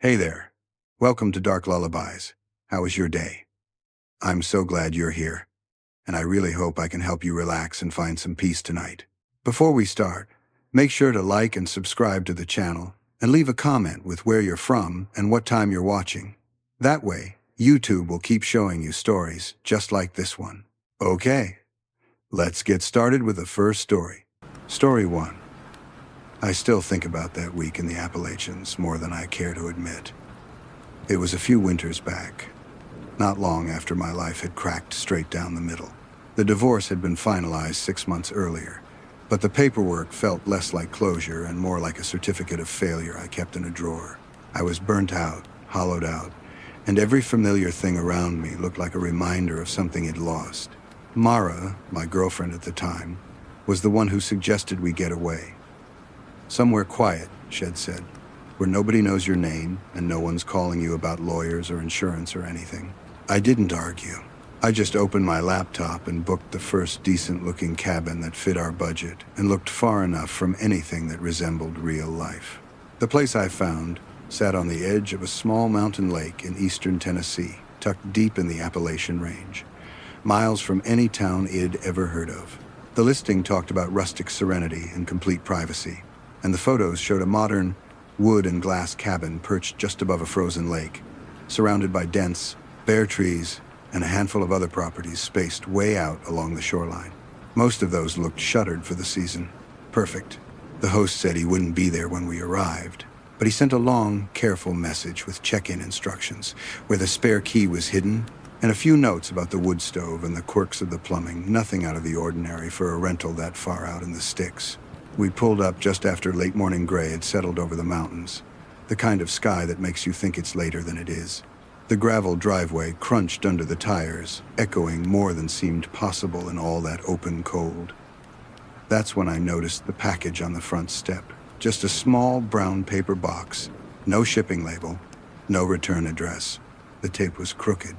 Hey there. Welcome to Dark Lullabies. How was your day? I'm so glad you're here, and I really hope I can help you relax and find some peace tonight. Before we start, make sure to like and subscribe to the channel, and leave a comment with where you're from and what time you're watching. That way, YouTube will keep showing you stories just like this one. Okay, let's get started with the first story. Story 1. I still think about that week in the Appalachians more than I care to admit. It was a few winters back, not long after my life had cracked straight down the middle. The divorce had been finalized 6 months earlier, but the paperwork felt less like closure and more like a certificate of failure I kept in a drawer. I was burnt out, hollowed out, and every familiar thing around me looked like a reminder of something I'd lost. Mara, my girlfriend at the time, was the one who suggested we get away. Somewhere quiet, Shed said, where nobody knows your name and no one's calling you about lawyers or insurance or anything. I didn't argue. I just opened my laptop and booked the first decent-looking cabin that fit our budget and looked far enough from anything that resembled real life. The place I found sat on the edge of a small mountain lake in eastern Tennessee, tucked deep in the Appalachian Range, miles from any town I'd ever heard of. The listing talked about rustic serenity and complete privacy, and the photos showed a modern wood and glass cabin perched just above a frozen lake, surrounded by dense, bare trees and a handful of other properties spaced way out along the shoreline. Most of those looked shuttered for the season. Perfect. The host said he wouldn't be there when we arrived, but he sent a long, careful message with check-in instructions, where the spare key was hidden, and a few notes about the wood stove and the quirks of the plumbing, nothing out of the ordinary for a rental that far out in the sticks. We pulled up just after late morning gray had settled over the mountains, the kind of sky that makes you think it's later than it is. The gravel driveway crunched under the tires, echoing more than seemed possible in all that open cold. That's when I noticed the package on the front step. Just a small brown paper box, no shipping label, no return address. The tape was crooked,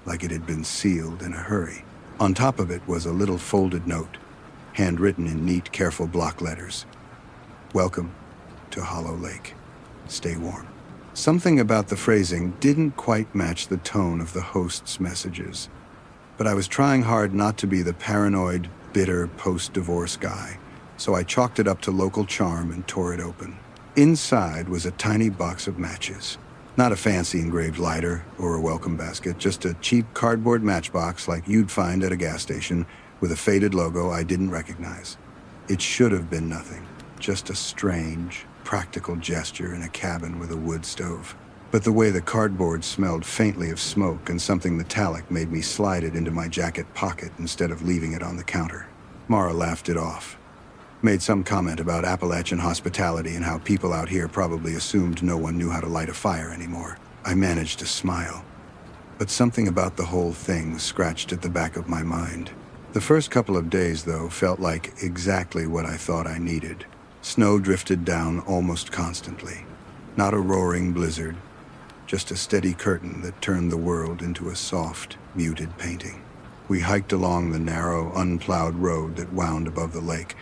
like it had been sealed in a hurry. On top of it was a little folded note, handwritten in neat, careful block letters. Welcome to Hollow Lake. Stay warm. Something about the phrasing didn't quite match the tone of the host's messages, but I was trying hard not to be the paranoid, bitter post-divorce guy, so I chalked it up to local charm and tore it open. Inside was a tiny box of matches. Not a fancy engraved lighter or a welcome basket, just a cheap cardboard matchbox like you'd find at a gas station, with a faded logo I didn't recognize. It should have been nothing, just a strange, practical gesture in a cabin with a wood stove. But the way the cardboard smelled faintly of smoke and something metallic made me slide it into my jacket pocket instead of leaving it on the counter. Mara laughed it off, made some comment about Appalachian hospitality and how people out here probably assumed no one knew how to light a fire anymore. I managed to smile, but something about the whole thing scratched at the back of my mind. The first couple of days, though, felt like exactly what I thought I needed. Snow drifted down almost constantly. Not a roaring blizzard, just a steady curtain that turned the world into a soft, muted painting. We hiked along the narrow, unplowed road that wound above the lake,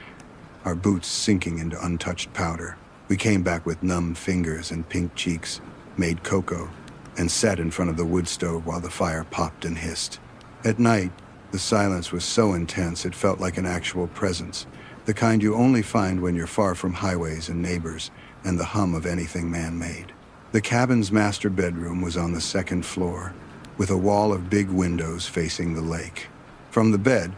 our boots sinking into untouched powder. We came back with numb fingers and pink cheeks, made cocoa, and sat in front of the wood stove while the fire popped and hissed. At night, the silence was so intense it felt like an actual presence, the kind you only find when you're far from highways and neighbors and the hum of anything man-made. The cabin's master bedroom was on the second floor, with a wall of big windows facing the lake. From the bed,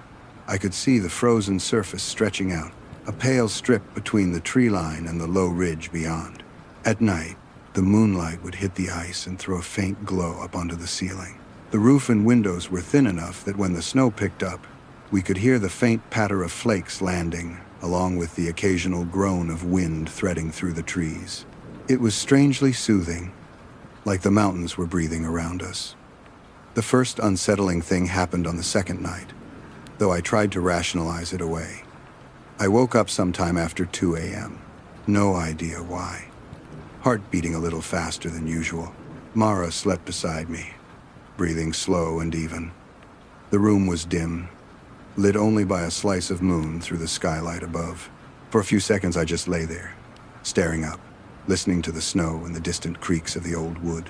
I could see the frozen surface stretching out, a pale strip between the tree line and the low ridge beyond. At night, the moonlight would hit the ice and throw a faint glow up onto the ceiling. The roof and windows were thin enough that when the snow picked up, we could hear the faint patter of flakes landing, along with the occasional groan of wind threading through the trees. It was strangely soothing, like the mountains were breathing around us. The first unsettling thing happened on the second night, though I tried to rationalize it away. I woke up sometime after 2 a.m. No idea why. Heart beating a little faster than usual. Mara slept beside me, breathing slow and even. The room was dim, lit only by a slice of moon through the skylight above. For a few seconds I just lay there, staring up, listening to the snow and the distant creaks of the old wood.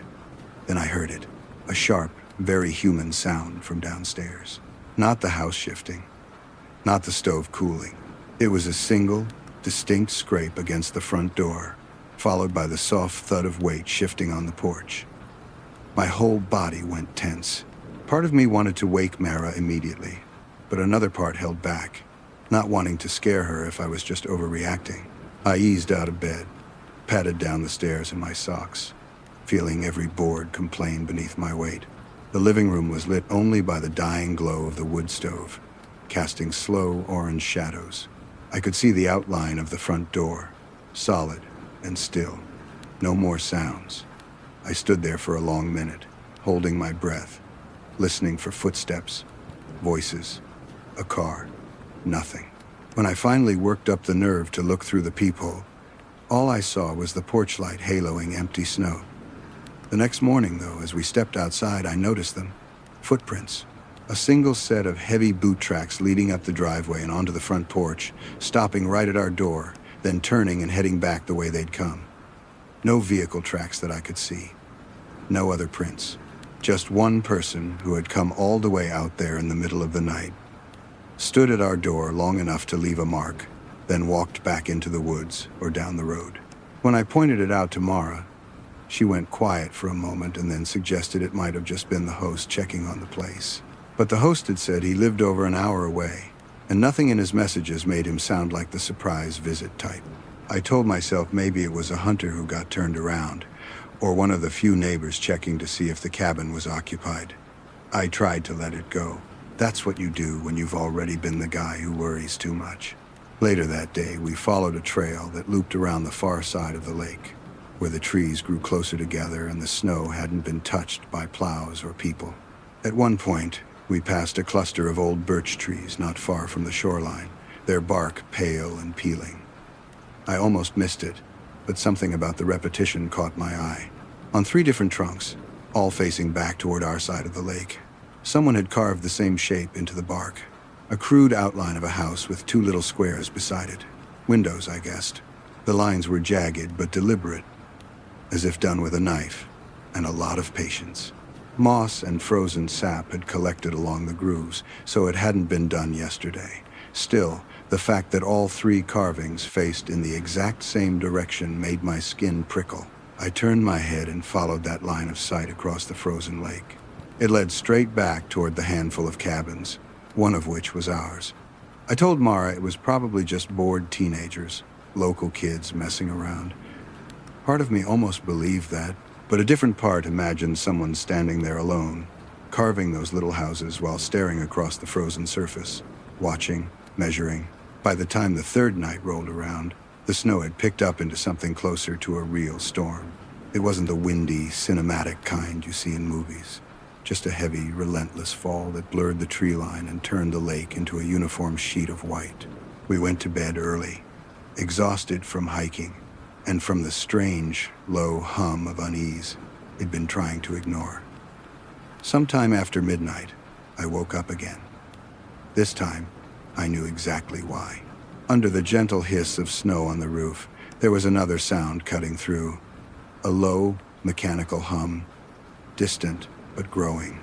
Then I heard it, a sharp, very human sound from downstairs. Not the house shifting, not the stove cooling. It was a single, distinct scrape against the front door, followed by the soft thud of weight shifting on the porch. My whole body went tense. Part of me wanted to wake Mara immediately, but another part held back, not wanting to scare her if I was just overreacting. I eased out of bed, padded down the stairs in my socks, feeling every board complain beneath my weight. The living room was lit only by the dying glow of the wood stove, casting slow orange shadows. I could see the outline of the front door, solid and still. No more sounds. I stood there for a long minute, holding my breath, listening for footsteps, voices, a car. Nothing. When I finally worked up the nerve to look through the peephole, all I saw was the porch light haloing empty snow. The next morning, though, as we stepped outside, I noticed them. Footprints. A single set of heavy boot tracks leading up the driveway and onto the front porch, stopping right at our door, then turning and heading back the way they'd come. No vehicle tracks that I could see. No other prints. Just one person who had come all the way out there in the middle of the night, stood at our door long enough to leave a mark, then walked back into the woods or down the road. When I pointed it out to Mara, she went quiet for a moment and then suggested it might have just been the host checking on the place. But the host had said he lived over an hour away, and nothing in his messages made him sound like the surprise visit type. I told myself maybe it was a hunter who got turned around, or one of the few neighbors checking to see if the cabin was occupied. I tried to let it go. That's what you do when you've already been the guy who worries too much. Later that day, we followed a trail that looped around the far side of the lake, where the trees grew closer together and the snow hadn't been touched by plows or people. At one point, we passed a cluster of old birch trees not far from the shoreline, their bark pale and peeling. I almost missed it, but something about the repetition caught my eye. On 3 different trunks, all facing back toward our side of the lake, someone had carved the same shape into the bark, a crude outline of a house with 2 little squares beside it. Windows, I guessed. The lines were jagged but deliberate, as if done with a knife, and a lot of patience. Moss and frozen sap had collected along the grooves, so it hadn't been done yesterday. Still, the fact that all 3 carvings faced in the exact same direction made my skin prickle. I turned my head and followed that line of sight across the frozen lake. It led straight back toward the handful of cabins, one of which was ours. I told Mara it was probably just bored teenagers, local kids messing around. Part of me almost believed that, but a different part imagined someone standing there alone, carving those little houses while staring across the frozen surface, watching, measuring. By the time the 3rd night rolled around, the snow had picked up into something closer to a real storm. It wasn't the windy, cinematic kind you see in movies, just a heavy, relentless fall that blurred the tree line and turned the lake into a uniform sheet of white. We went to bed early, exhausted from hiking, and from the strange, low hum of unease he'd been trying to ignore. Sometime after midnight, I woke up again. This time, I knew exactly why. Under the gentle hiss of snow on the roof, there was another sound cutting through. A low, mechanical hum, distant but growing.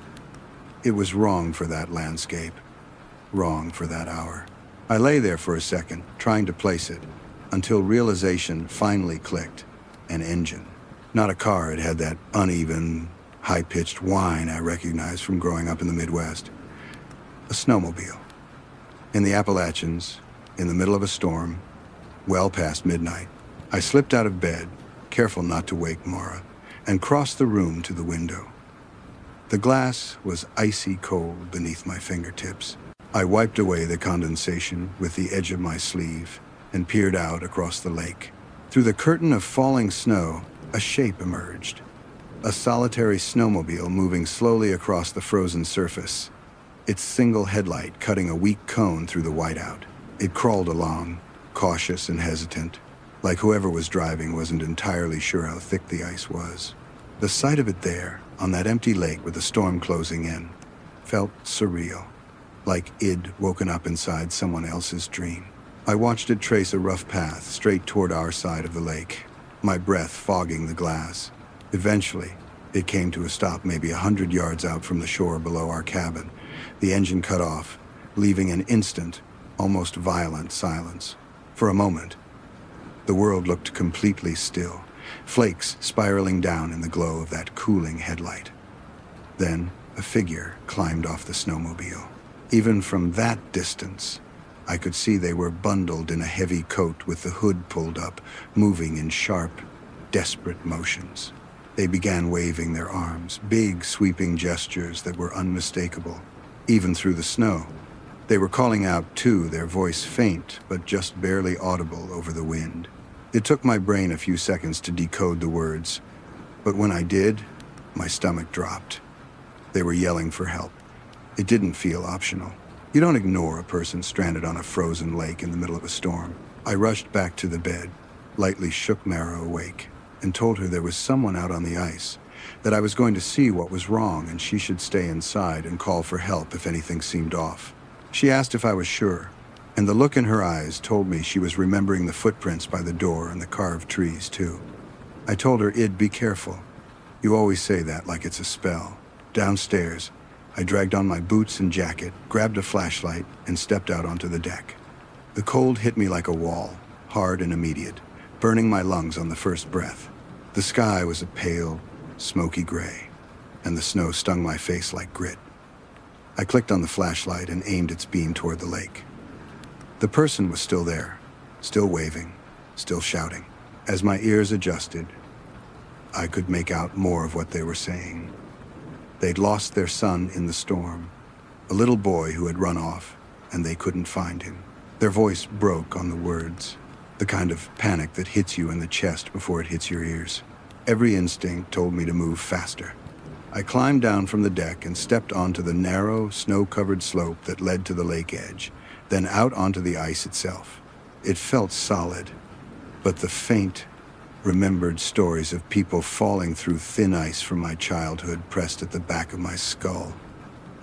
It was wrong for that landscape, wrong for that hour. I lay there for a second, trying to place it, until realization finally clicked. An engine. Not a car. It had that uneven, high-pitched whine I recognized from growing up in the Midwest. A snowmobile. In the Appalachians, in the middle of a storm, well past midnight, I slipped out of bed, careful not to wake Mara, and crossed the room to the window. The glass was icy cold beneath my fingertips. I wiped away the condensation with the edge of my sleeve and peered out across the lake. Through the curtain of falling snow, a shape emerged. A solitary snowmobile moving slowly across the frozen surface, its single headlight cutting a weak cone through the whiteout. It crawled along, cautious and hesitant, like whoever was driving wasn't entirely sure how thick the ice was. The sight of it there, on that empty lake with the storm closing in, felt surreal, like I'd woken up inside someone else's dream. I watched it trace a rough path straight toward our side of the lake, my breath fogging the glass. Eventually, it came to a stop maybe 100 yards out from the shore below our cabin. The engine cut off, leaving an instant, almost violent silence. For a moment, the world looked completely still, flakes spiraling down in the glow of that cooling headlight. Then, a figure climbed off the snowmobile. Even from that distance, I could see they were bundled in a heavy coat with the hood pulled up, moving in sharp, desperate motions. They began waving their arms, big sweeping gestures that were unmistakable, even through the snow. They were calling out too, their voice faint but just barely audible over the wind. It took my brain a few seconds to decode the words, but when I did, my stomach dropped. They were yelling for help. It didn't feel optional. You don't ignore a person stranded on a frozen lake in the middle of a storm. I rushed back to the bed, lightly shook Mara awake, and told her there was someone out on the ice, that I was going to see what was wrong and she should stay inside and call for help if anything seemed off. She asked if I was sure, and the look in her eyes told me she was remembering the footprints by the door and the carved trees too. I told her, "Id, be careful. You always say that like it's a spell." Downstairs, I dragged on my boots and jacket, grabbed a flashlight, and stepped out onto the deck. The cold hit me like a wall, hard and immediate, burning my lungs on the first breath. The sky was a pale, smoky gray, and the snow stung my face like grit. I clicked on the flashlight and aimed its beam toward the lake. The person was still there, still waving, still shouting. As my ears adjusted, I could make out more of what they were saying. They'd lost their son in the storm, a little boy who had run off, and they couldn't find him. Their voice broke on the words, the kind of panic that hits you in the chest before it hits your ears. Every instinct told me to move faster. I climbed down from the deck and stepped onto the narrow, snow-covered slope that led to the lake edge, then out onto the ice itself. It felt solid, but the faint, remembered stories of people falling through thin ice from my childhood pressed at the back of my skull.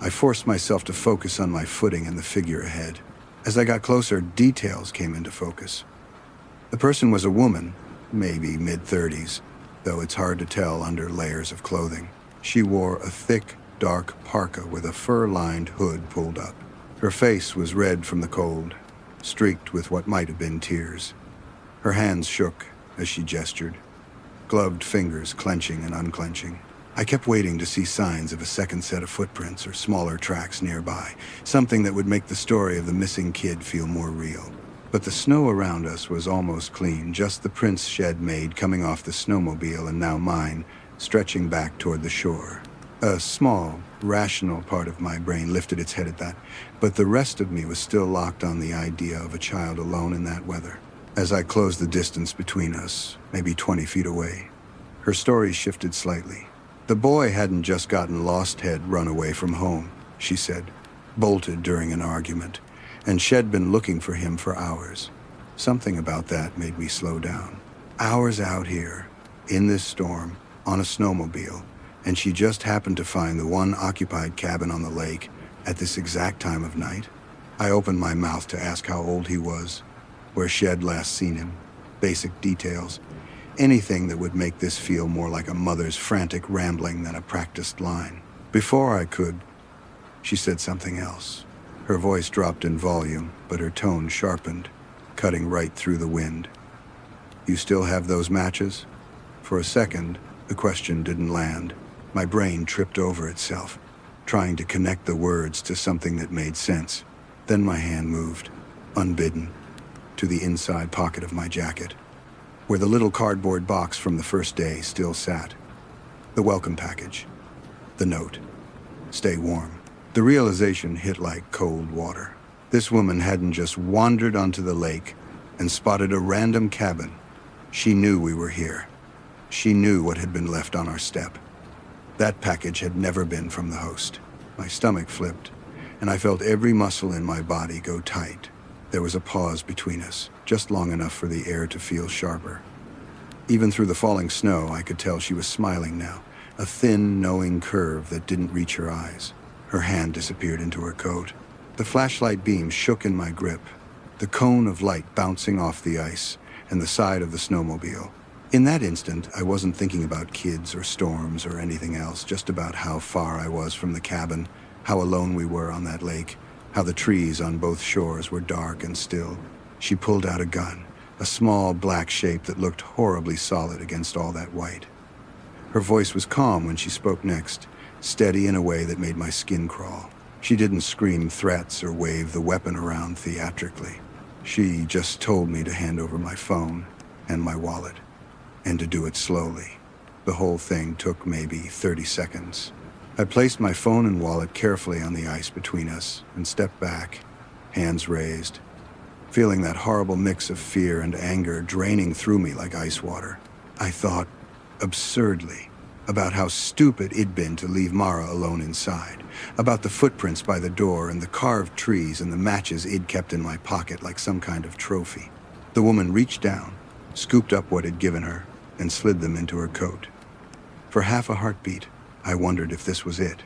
I forced myself to focus on my footing and the figure ahead. As I got closer, details came into focus. The person was a woman, maybe mid-30s, though it's hard to tell under layers of clothing. She wore a thick, dark parka with a fur-lined hood pulled up. Her face was red from the cold, streaked with what might have been tears. Her hands shook as she gestured, gloved fingers clenching and unclenching. I kept waiting to see signs of a second set of footprints or smaller tracks nearby, something that would make the story of the missing kid feel more real. But the snow around us was almost clean, just the prints Shed made coming off the snowmobile and now mine, stretching back toward the shore. A small, rational part of my brain lifted its head at that, but the rest of me was still locked on the idea of a child alone in that weather. As I closed the distance between us, maybe 20 feet away, her story shifted slightly. The boy hadn't just gotten lost, had run away from home, she said, bolted during an argument, and Shed been looking for him for hours. Something about that made me slow down. Hours out here, in this storm, on a snowmobile, and she just happened to find the one occupied cabin on the lake at this exact time of night. I opened my mouth to ask how old he was, where Shed last seen him, basic details, anything that would make this feel more like a mother's frantic rambling than a practiced line. Before I could, she said something else. Her voice dropped in volume, but her tone sharpened, cutting right through the wind. "You still have those matches?" For a second, the question didn't land. My brain tripped over itself, trying to connect the words to something that made sense. Then my hand moved, unbidden, to the inside pocket of my jacket, where the little cardboard box from the first day still sat. The welcome package. The note. "Stay warm." The realization hit like cold water. This woman hadn't just wandered onto the lake and spotted a random cabin. She knew we were here. She knew what had been left on our step. That package had never been from the host. My stomach flipped, and I felt every muscle in my body go tight. There was a pause between us, just long enough for the air to feel sharper. Even through the falling snow, I could tell she was smiling now, a thin, knowing curve that didn't reach her eyes. Her hand disappeared into her coat. The flashlight beam shook in my grip, the cone of light bouncing off the ice and the side of the snowmobile. In that instant, I wasn't thinking about kids or storms or anything else, just about how far I was from the cabin, how alone we were on that lake, how the trees on both shores were dark and still. She pulled out a gun, a small black shape that looked horribly solid against all that white. Her voice was calm when she spoke next, steady in a way that made my skin crawl. She didn't scream threats or wave the weapon around theatrically. She just told me to hand over my phone and my wallet, and to do it slowly. The whole thing took maybe 30 seconds. I placed my phone and wallet carefully on the ice between us and stepped back, hands raised, feeling that horrible mix of fear and anger draining through me like ice water. I thought, absurdly, about how stupid it'd been to leave Mara alone inside, about the footprints by the door and the carved trees and the matches I'd kept in my pocket like some kind of trophy. The woman reached down, scooped up what I'd given her, and slid them into her coat. For half a heartbeat, I wondered if this was it,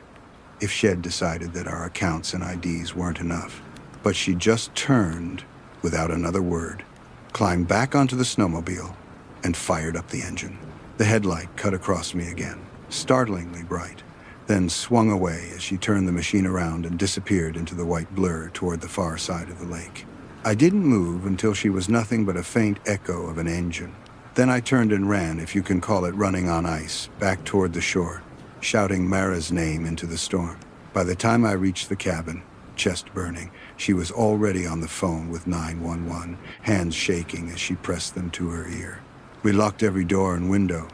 if she'd decided that our accounts and IDs weren't enough. But she just turned, without another word, climbed back onto the snowmobile, and fired up the engine. The headlight cut across me again, startlingly bright, then swung away as she turned the machine around and disappeared into the white blur toward the far side of the lake. I didn't move until she was nothing but a faint echo of an engine. Then I turned and ran, if you can call it running on ice, back toward the shore, shouting Mara's name into the storm. By the time I reached the cabin, chest burning, she was already on the phone with 911, hands shaking as she pressed them to her ear. We locked every door and window,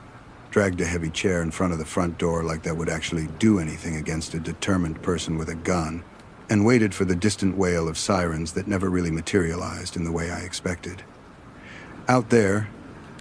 dragged a heavy chair in front of the front door like that would actually do anything against a determined person with a gun, and waited for the distant wail of sirens that never really materialized in the way I expected. Out there,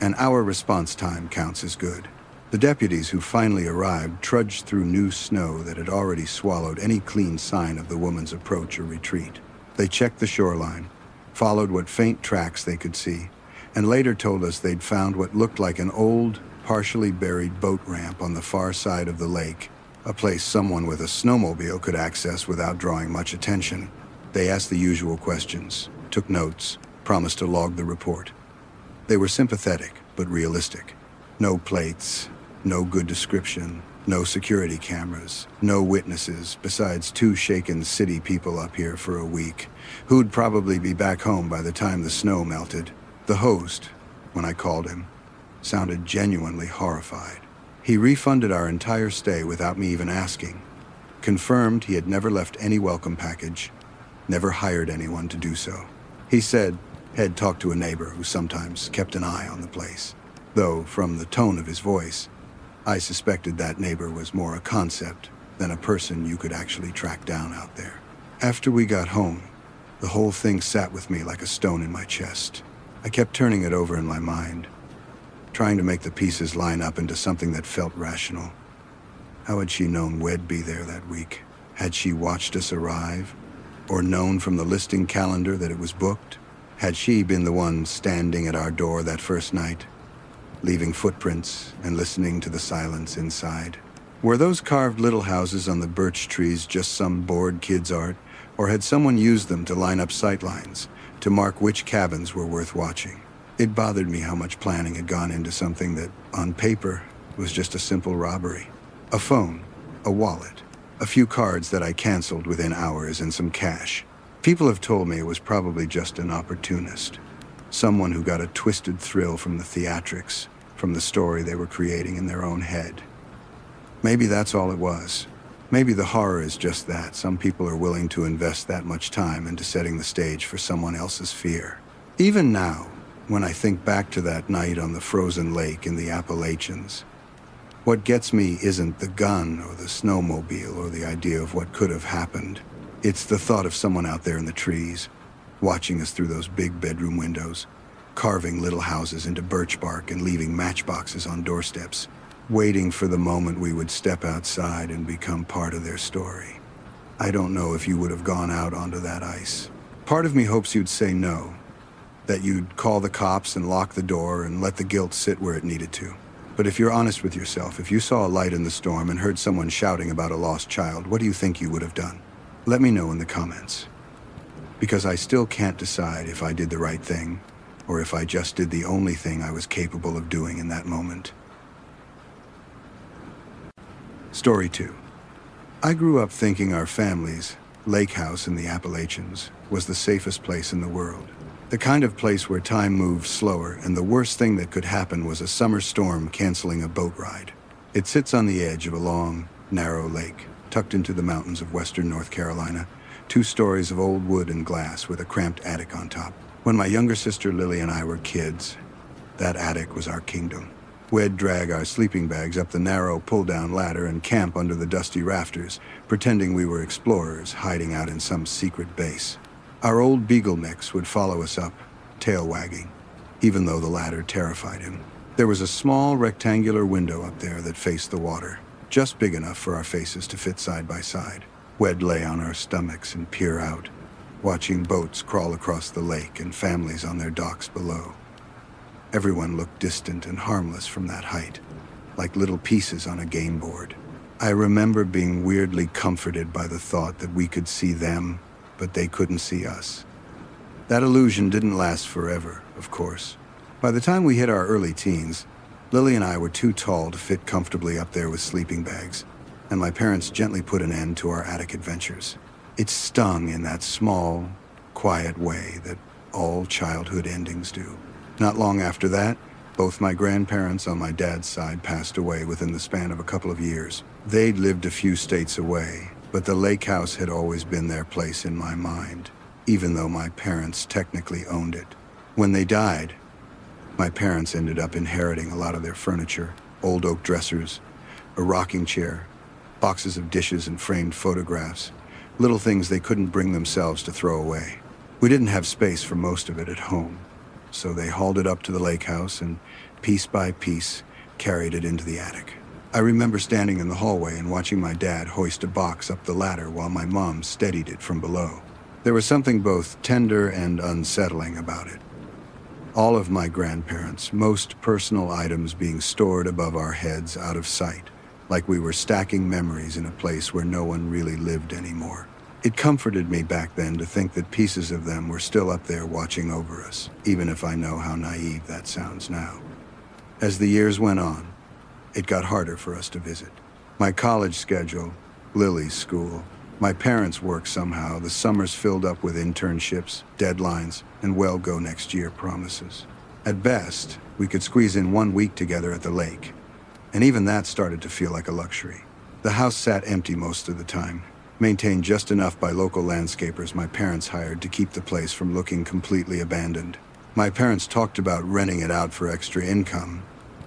an hour response time counts as good. The deputies who finally arrived trudged through new snow that had already swallowed any clean sign of the woman's approach or retreat. They checked the shoreline, followed what faint tracks they could see, and later told us they'd found what looked like an old, partially buried boat ramp on the far side of the lake, a place someone with a snowmobile could access without drawing much attention. They asked the usual questions, took notes, promised to log the report. They were sympathetic, but realistic. No plates, no good description, no security cameras, no witnesses besides 2 shaken city people up here for a week, who'd probably be back home by the time the snow melted. The host, when I called him, sounded genuinely horrified. He refunded our entire stay without me even asking, confirmed he had never left any welcome package, never hired anyone to do so. He said he'd talked to a neighbor who sometimes kept an eye on the place, though from the tone of his voice, I suspected that neighbor was more a concept than a person you could actually track down out there. After we got home, the whole thing sat with me like a stone in my chest. I kept turning it over in my mind, trying to make the pieces line up into something that felt rational. How had she known we'd be there that week? Had she watched us arrive? Or known from the listing calendar that it was booked? Had she been the one standing at our door that first night, leaving footprints and listening to the silence inside? Were those carved little houses on the birch trees just some bored kid's art, or had someone used them to line up sightlines, to mark which cabins were worth watching? It bothered me how much planning had gone into something that, on paper, was just a simple robbery. A phone, a wallet, a few cards that I canceled within hours, and some cash. People have told me it was probably just an opportunist, someone who got a twisted thrill from the theatrics, from the story they were creating in their own head. Maybe that's all it was. Maybe the horror is just that. Some people are willing to invest that much time into setting the stage for someone else's fear. Even now, when I think back to that night on the frozen lake in the Appalachians, what gets me isn't the gun or the snowmobile or the idea of what could have happened. It's the thought of someone out there in the trees, watching us through those big bedroom windows, carving little houses into birch bark and leaving matchboxes on doorsteps, waiting for the moment we would step outside and become part of their story. I don't know if you would have gone out onto that ice. Part of me hopes you'd say no, that you'd call the cops and lock the door and let the guilt sit where it needed to. But if you're honest with yourself, if you saw a light in the storm and heard someone shouting about a lost child, what do you think you would have done? Let me know in the comments. Because I still can't decide if I did the right thing, or if I just did the only thing I was capable of doing in that moment. Story 2. I grew up thinking our family's lake house in the Appalachians was the safest place in the world. The kind of place where time moved slower and the worst thing that could happen was a summer storm canceling a boat ride. It sits on the edge of a long, narrow lake, tucked into the mountains of western North Carolina, 2 stories of old wood and glass with a cramped attic on top. When my younger sister Lily and I were kids, that attic was our kingdom. We'd drag our sleeping bags up the narrow pull-down ladder and camp under the dusty rafters, pretending we were explorers hiding out in some secret base. Our old beagle mix would follow us up, tail wagging, even though the ladder terrified him. There was a small rectangular window up there that faced the water, just big enough for our faces to fit side by side. We'd lay on our stomachs and peer out, watching boats crawl across the lake and families on their docks below. Everyone looked distant and harmless from that height, like little pieces on a game board. I remember being weirdly comforted by the thought that we could see them, but they couldn't see us. That illusion didn't last forever, of course. By the time we hit our early teens, Lily and I were too tall to fit comfortably up there with sleeping bags, and my parents gently put an end to our attic adventures. It stung in that small, quiet way that all childhood endings do. Not long after that, both my grandparents on my dad's side passed away within the span of a couple of years. They'd lived a few states away, but the lake house had always been their place in my mind, even though my parents technically owned it. When they died, my parents ended up inheriting a lot of their furniture, old oak dressers, a rocking chair, boxes of dishes and framed photographs, little things they couldn't bring themselves to throw away. We didn't have space for most of it at home, so they hauled it up to the lake house and, piece by piece, carried it into the attic. I remember standing in the hallway and watching my dad hoist a box up the ladder while my mom steadied it from below. There was something both tender and unsettling about it. All of my grandparents' most personal items being stored above our heads out of sight, like we were stacking memories in a place where no one really lived anymore. It comforted me back then to think that pieces of them were still up there watching over us, even if I know how naive that sounds now. As the years went on, it got harder for us to visit. My college schedule, Lily's school, my parents' work somehow, the summers filled up with internships, deadlines, and well-go-next-year promises. At best, we could squeeze in 1 week together at the lake, and even that started to feel like a luxury. The house sat empty most of the time, maintained just enough by local landscapers my parents hired to keep the place from looking completely abandoned. My parents talked about renting it out for extra income,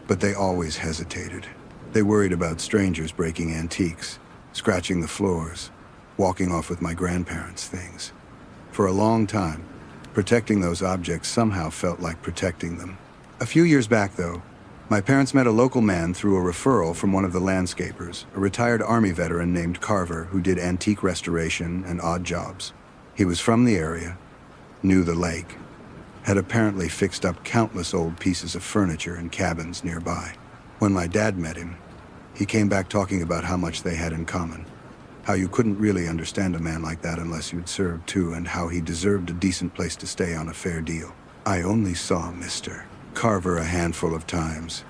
but they always hesitated. They worried about strangers breaking antiques, scratching the floors, walking off with my grandparents' things. For a long time, protecting those objects somehow felt like protecting them. A few years back, though, my parents met a local man through a referral from one of the landscapers, a retired Army veteran named Carver who did antique restoration and odd jobs. He was from the area, knew the lake, had apparently fixed up countless old pieces of furniture and cabins nearby. When my dad met him, he came back talking about how much they had in common, how you couldn't really understand a man like that unless you'd served too, and how he deserved a decent place to stay on a fair deal. I only saw Mr. Carver a handful of times,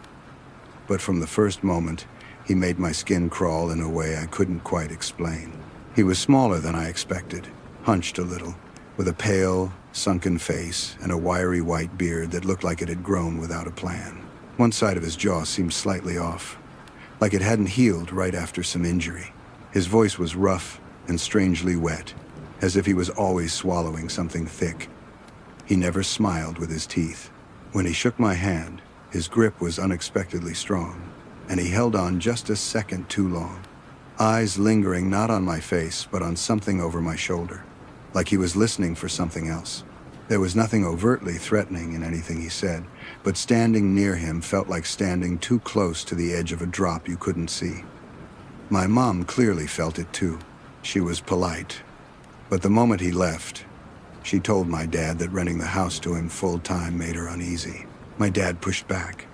but from the first moment, he made my skin crawl in a way I couldn't quite explain. He was smaller than I expected, hunched a little, with a pale, sunken face and a wiry white beard that looked like it had grown without a plan. One side of his jaw seemed slightly off, like it hadn't healed right after some injury. His voice was rough and strangely wet, as if he was always swallowing something thick. He never smiled with his teeth. When he shook my hand, his grip was unexpectedly strong, and he held on just a second too long, eyes lingering not on my face but on something over my shoulder, like he was listening for something else. There was nothing overtly threatening in anything he said, but standing near him felt like standing too close to the edge of a drop you couldn't see. My mom clearly felt it too. She was polite, but the moment he left, she told my dad that renting the house to him full-time made her uneasy. My dad pushed back,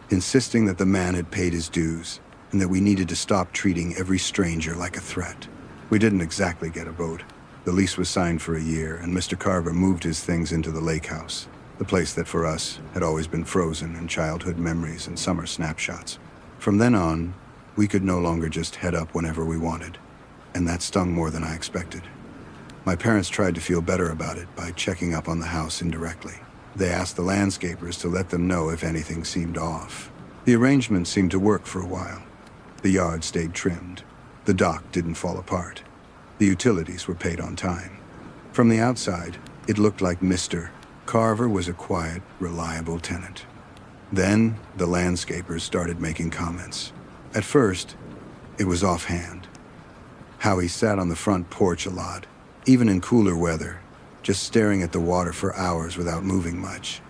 insisting that the man had paid his dues and that we needed to stop treating every stranger like a threat. We didn't exactly get a boat. The lease was signed for a year, and Mr. Carver moved his things into the lake house. the place that for us had always been frozen in childhood memories and summer snapshots. From then on, we could no longer just head up whenever we wanted, and that stung more than I expected. My parents tried to feel better about it by checking up on the house indirectly. They asked the landscapers to let them know if anything seemed off. The arrangement seemed to work for a while. The yard stayed trimmed. The dock didn't fall apart. The utilities were paid on time. From the outside, it looked like Mr. Carver was a quiet, reliable tenant. Then, the landscapers started making comments. At first, it was offhand. How he sat on the front porch a lot, even in cooler weather, just staring at the water for hours without moving much.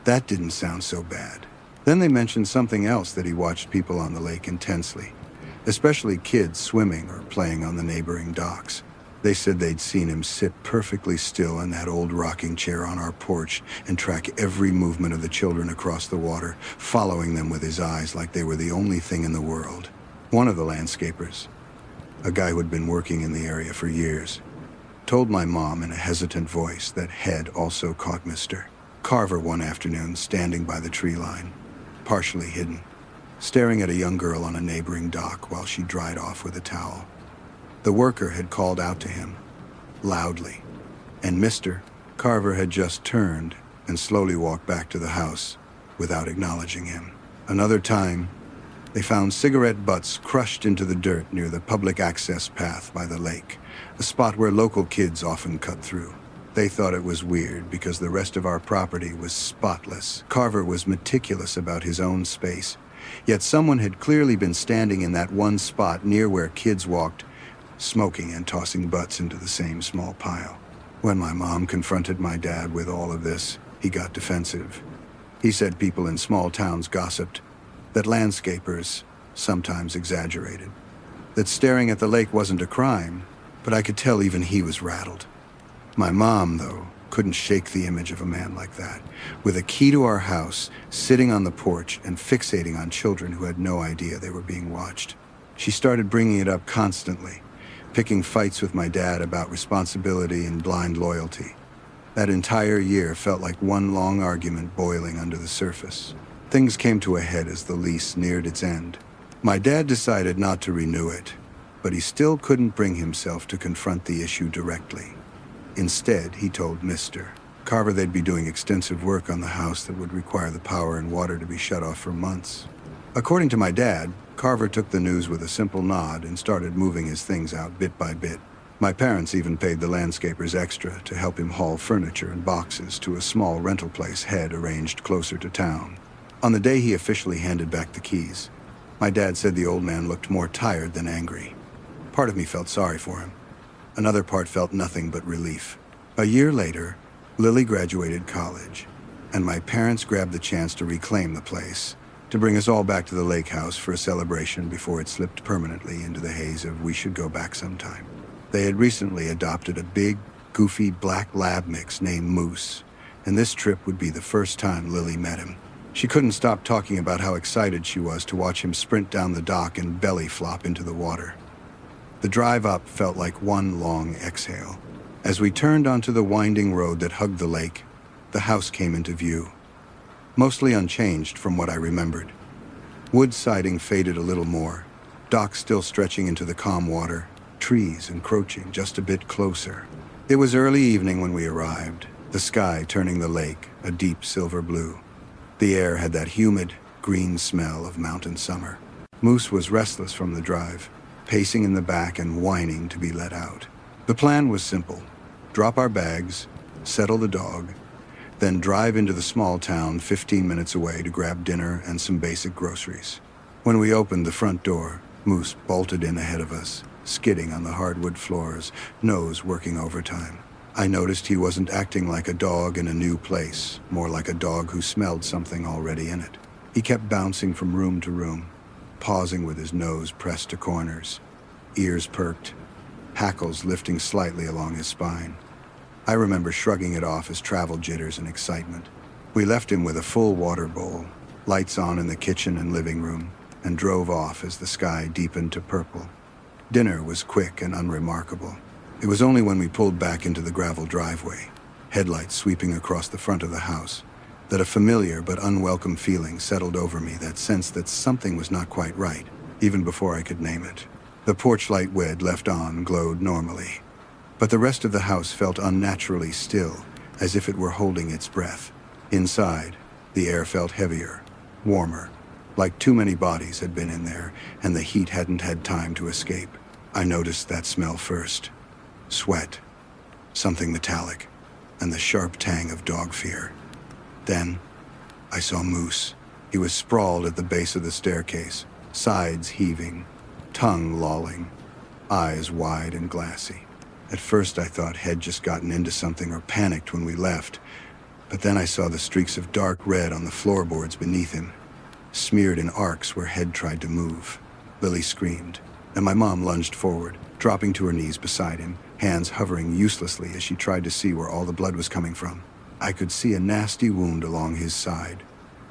That didn't sound so bad. Then they mentioned something else, that he watched people on the lake intensely, especially kids swimming or playing on the neighboring docks. They said they'd seen him sit perfectly still in that old rocking chair on our porch and track every movement of the children across the water, following them with his eyes like they were the only thing in the world. One of the landscapers, a guy who had been working in the area for years, told my mom in a hesitant voice that had also caught Mr. Carver one afternoon standing by the tree line, partially hidden, staring at a young girl on a neighboring dock while she dried off with a towel. The worker had called out to him, loudly, and Mr. Carver had just turned and slowly walked back to the house without acknowledging him. Another time, they found cigarette butts crushed into the dirt near the public access path by the lake, a spot where local kids often cut through. They thought it was weird because the rest of our property was spotless. Carver was meticulous about his own space, yet someone had clearly been standing in that one spot near where kids walked, smoking and tossing butts into the same small pile. When my mom confronted my dad with all of this, he got defensive. He said people in small towns gossiped, that landscapers sometimes exaggerated, that staring at the lake wasn't a crime, but I could tell even he was rattled. My mom, though, couldn't shake the image of a man like that, with a key to our house, sitting on the porch and fixating on children who had no idea they were being watched. She started bringing it up constantly, picking fights with my dad about responsibility and blind loyalty. That entire year felt like one long argument boiling under the surface. Things came to a head as the lease neared its end. My dad decided not to renew it, but he still couldn't bring himself to confront the issue directly. Instead, he told Mr. Carver they'd be doing extensive work on the house that would require the power and water to be shut off for months. According to my dad, Carver took the news with a simple nod and started moving his things out bit by bit. My parents even paid the landscapers extra to help him haul furniture and boxes to a small rental place had arranged closer to town. On the day he officially handed back the keys, my dad said the old man looked more tired than angry. Part of me felt sorry for him. Another part felt nothing but relief. A year later, Lily graduated college, and my parents grabbed the chance to reclaim the place, to bring us all back to the lake house for a celebration before it slipped permanently into the haze of we should go back sometime. They had recently adopted a big, goofy black lab mix named Moose, and this trip would be the first time Lily met him. She couldn't stop talking about how excited she was to watch him sprint down the dock and belly flop into the water. The drive up felt like one long exhale. As we turned onto the winding road that hugged the lake, the house came into view, mostly unchanged from what I remembered. Wood siding faded a little more, dock still stretching into the calm water, trees encroaching just a bit closer. It was early evening when we arrived, the sky turning the lake a deep silver blue. The air had that humid, green smell of mountain summer. Moose was restless from the drive, pacing in the back and whining to be let out. The plan was simple: drop our bags, settle the dog, then drive into the small town 15 minutes away to grab dinner and some basic groceries. When we opened the front door, Moose bolted in ahead of us, skidding on the hardwood floors, nose working overtime. I noticed he wasn't acting like a dog in a new place, more like a dog who smelled something already in it. He kept bouncing from room to room, pausing with his nose pressed to corners, ears perked, hackles lifting slightly along his spine. I remember shrugging it off as travel jitters and excitement. We left him with a full water bowl, lights on in the kitchen and living room, and drove off as the sky deepened to purple. Dinner was quick and unremarkable. It was only when we pulled back into the gravel driveway, headlights sweeping across the front of the house, that a familiar but unwelcome feeling settled over me, that sense that something was not quite right, even before I could name it. The porch light we'd left on glowed normally, but the rest of the house felt unnaturally still, as if it were holding its breath. Inside, the air felt heavier, warmer, like too many bodies had been in there, and the heat hadn't had time to escape. I noticed that smell first. Sweat, something metallic, and the sharp tang of dog fear. Then, I saw Moose. He was sprawled at the base of the staircase, sides heaving, tongue lolling, eyes wide and glassy. At first I thought Head just gotten into something or panicked when we left, but then I saw the streaks of dark red on the floorboards beneath him, smeared in arcs where Head tried to move. Lily screamed, and my mom lunged forward, dropping to her knees beside him, hands hovering uselessly as she tried to see where all the blood was coming from. I could see a nasty wound along his side,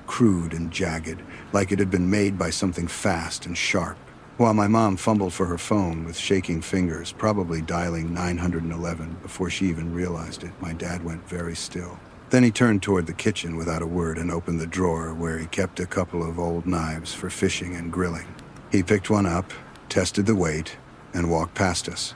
crude and jagged, like it had been made by something fast and sharp. While my mom fumbled for her phone with shaking fingers, probably dialing 911 before she even realized it, my dad went very still. Then he turned toward the kitchen without a word and opened the drawer where he kept a couple of old knives for fishing and grilling. He picked one up, tested the weight, and walked past us,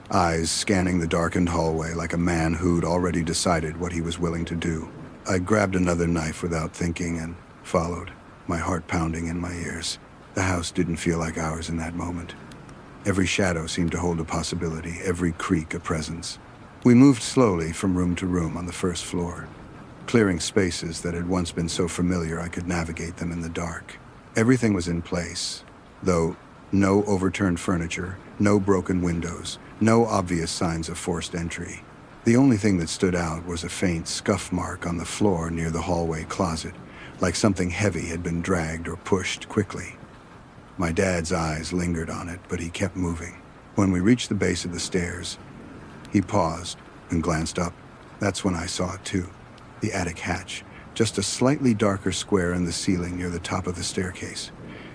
eyes scanning the darkened hallway like a man who'd already decided what he was willing to do. I grabbed another knife without thinking and followed, my heart pounding in my ears. The house didn't feel like ours in that moment. Every shadow seemed to hold a possibility, every creak a presence. We moved slowly from room to room on the first floor, clearing spaces that had once been so familiar I could navigate them in the dark. Everything was in place, though no overturned furniture, no broken windows, no obvious signs of forced entry. The only thing that stood out was a faint scuff mark on the floor near the hallway closet, like something heavy had been dragged or pushed quickly. My dad's eyes lingered on it, but he kept moving. When we reached the base of the stairs, he paused and glanced up. That's when I saw it too. The attic hatch, just a slightly darker square in the ceiling near the top of the staircase.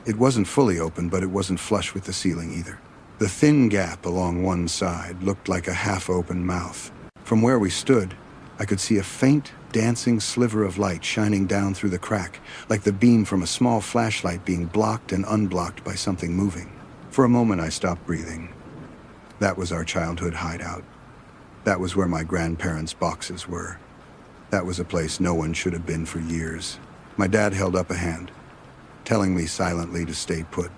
It wasn't fully open, but it wasn't flush with the ceiling either. The thin gap along one side looked like a half-open mouth. From where we stood, I could see a faint, dancing sliver of light shining down through the crack, like the beam from a small flashlight being blocked and unblocked by something moving. For a moment, I stopped breathing. That was our childhood hideout. That was where my grandparents' boxes were. That was a place no one should have been for years. My dad held up a hand, telling me silently to stay put,